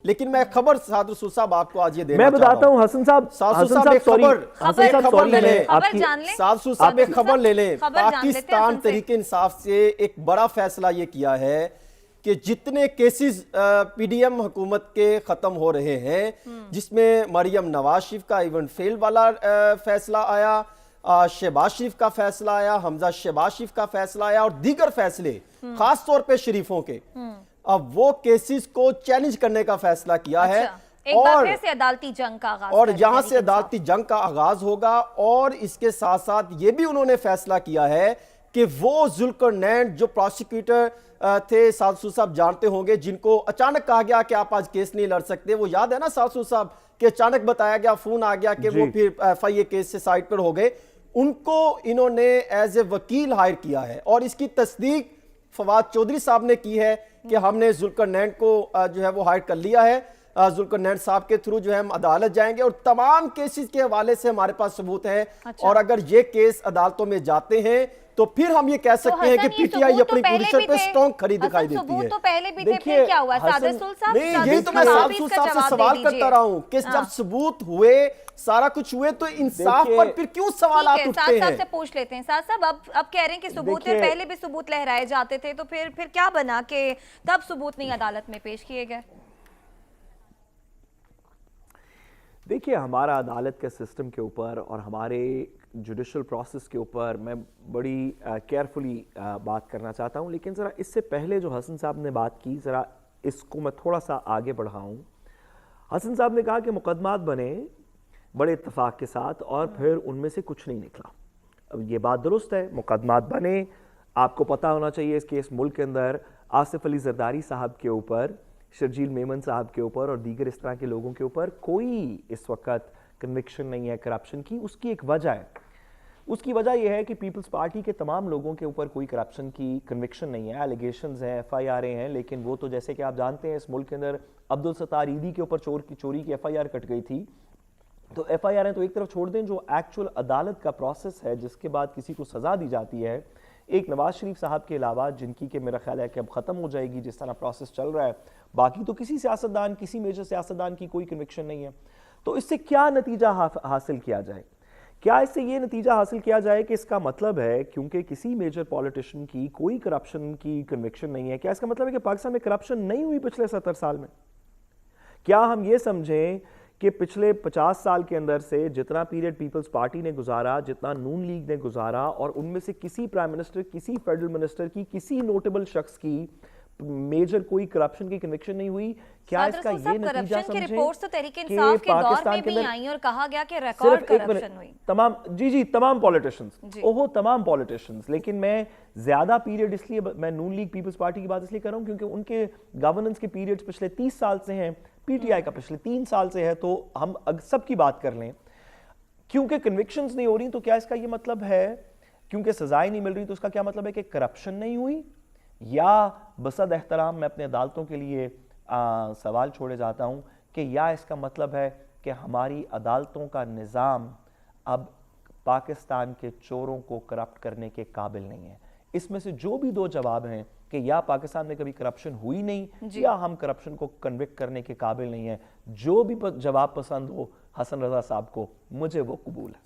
लेकिन मैं खबर साद रसूल साहब आपको आज ये देना मैं बताता हूँ हसन साहब, एक खबर ले लें, साद रसूल साहब एक खबर ले लें। पाकिस्तान तहरीक इंसाफ से एक बड़ा फैसला ये किया है कि जितने केसेस पीडीएम हुकूमत के खत्म हो रहे हैं, जिसमें मरियम नवाज शरीफ का इवन फेल वाला फैसला आया, शहबाज शरीफ का फैसला आया, हमजा शहबाज शरीफ का फैसला आया और दीगर फैसले खास तौर पे शरीफों के, अब वो केसेस को चैलेंज करने का फैसला किया है। एक बार फिर से अदालती जंग का आगाज, और यहां से अदालती जंग का आगाज होगा। और इसके साथ साथ ये भी उन्होंने फैसला किया है कि वो जुल्करनैन जो प्रोसिक्यूटर थे, सादसू साहब जानते होंगे, जिनको अचानक कहा गया कि आप आज केस नहीं लड़ सकते, वो याद है ना सादसू साहब, कि अचानक बताया गया, फोन आ गया कि वो फिर एफआईए केस से साइड पर हो गए, उनको इन्होंने एज ए वकील हायर किया है। और इसकी तस्दीक फवाद चौधरी साहब ने की है कि हमने जुल्करनैन को जो है वो हायर कर लिया है, जुल्करनैन साहब के थ्रू जो है हम अदालत जाएंगे और तमाम केसेस के हवाले से हमारे पास सबूत है। और अगर ये केस अदालतों में जाते हैं तो फिर हम ये कह सकते हैं कि पीटीआई अपनी पोजीशन पे स्ट्रॉन्ग खड़ी दिखाई देती है। तो पहले भी थे, फिर क्या हुआ? सादरसूल साहब, यही तो मैं सादरसूल साहब से सवाल करता रहा हूं कि जब सबूत हुए, सारा कुछ हुए, तो इंसाफ पर फिर क्यों सवाल उठते हैं? साहब से पूछ लेते हैं। साहब अब कह रहे हैं कि सबूत थे, पहले भी सबूत लहराए जाते थे, तो फिर क्या बना कि तब सबूत नहीं अदालत में पेश किए गए? देखिए, हमारा अदालत के सिस्टम के ऊपर और हमारे जुडिशल प्रोसेस के ऊपर मैं बड़ी केयरफुली बात करना चाहता हूं, लेकिन ज़रा इससे पहले जो हसन साहब ने बात की, ज़रा इसको मैं थोड़ा सा आगे बढ़ाऊं। हसन साहब ने कहा कि मुकदमात बने बड़े इत्तेफाक के साथ और फिर उनमें से कुछ नहीं निकला। अब ये बात दुरुस्त है, मुकदमात बने, आपको पता होना चाहिए इस केस मुल्क के अंदर आसिफ अली जरदारी साहब के ऊपर, शर्जील मेमन साहब के ऊपर और दीगर इस तरह के लोगों के ऊपर कोई इस वक्त कन्विक्शन नहीं है करप्शन की। उसकी एक वजह है, उसकी वजह यह है कि पीपल्स पार्टी के तमाम लोगों के ऊपर कोई करप्शन की कन्विक्शन नहीं है, एलिगेशंस हैं, एफआईआर हैं, लेकिन वो तो जैसे कि आप जानते हैं इस मुल्क के अंदर अब्दुल सत्तार ईदी के ऊपर चोरी की एफआईआर कट गई थी। तो एफआईआर तो एक तरफ छोड़ दें, जो एक्चुअल अदालत का प्रोसेस है जिसके बाद किसी को सजा दी जाती है, एक नवाज शरीफ साहब के अलावा, जिनकी कि मेरा ख्याल है कि अब ख़त्म हो जाएगी जिस तरह प्रोसेस चल रहा है, बाकी तो किसी सियासतदान, किसी मेजर सियासतदान की कोई कन्विक्शन नहीं है। तो इससे क्या नतीजा हासिल किया जाए? क्या इससे ये नतीजा हासिल किया जाए कि इसका मतलब है क्योंकि किसी मेजर पॉलिटिशियन की कोई करप्शन की कन्विक्शन नहीं है, क्या इसका मतलब है कि पाकिस्तान में करप्शन नहीं हुई पिछले 70 साल में? क्या हम ये समझें कि पिछले 50 साल के अंदर से जितना पीरियड पीपल्स पार्टी ने गुजारा, जितना नून लीग ने गुजारा, और उनमें से किसी प्राइम मिनिस्टर, किसी फेडरल मिनिस्टर की, किसी नोटेबल शख्स की मेजर कोई करप्शन की कन्विक्शन नहीं हुई? क्या इसका ये नतीजा समझें कि रिपोर्ट्स तो तहरीक इंसाफ के दौर में भी आई और कहा गया कि रिकॉर्ड करप्शन हुई? तमाम पॉलिटिशियंस, तमाम पॉलिटिशियंस। लेकिन मैं ज्यादा पीरियड इसलिए, मैं नून लीग पीपल्स पार्टी की बात इसलिए कर रहा हूं क्योंकि उनके गवर्नेंस के पीरियड्स पिछले 30 साल से हैं, पीटीआई का पिछले 3 साल से है, तो हम सबकी बात कर लें। क्योंकि कन्विक्शंस नहीं हो रही तो क्या इसका ये मतलब है, क्योंकि सजाएं नहीं मिल रही तो इसका क्या मतलब है कि करप्शन नहीं हुई? या बसद एहतराम मैं अपने अदालतों के लिए सवाल छोड़े जाता हूं कि या इसका मतलब है कि हमारी अदालतों का निज़ाम अब पाकिस्तान के चोरों को करप्ट करने के काबिल नहीं है? इसमें से जो भी दो जवाब हैं कि या पाकिस्तान में कभी करप्शन हुई नहीं या हम करप्शन को कन्विक्ट करने के काबिल नहीं है, जो भी जवाब पसंद हो हसन रजा साहब को, मुझे वो कबूल है।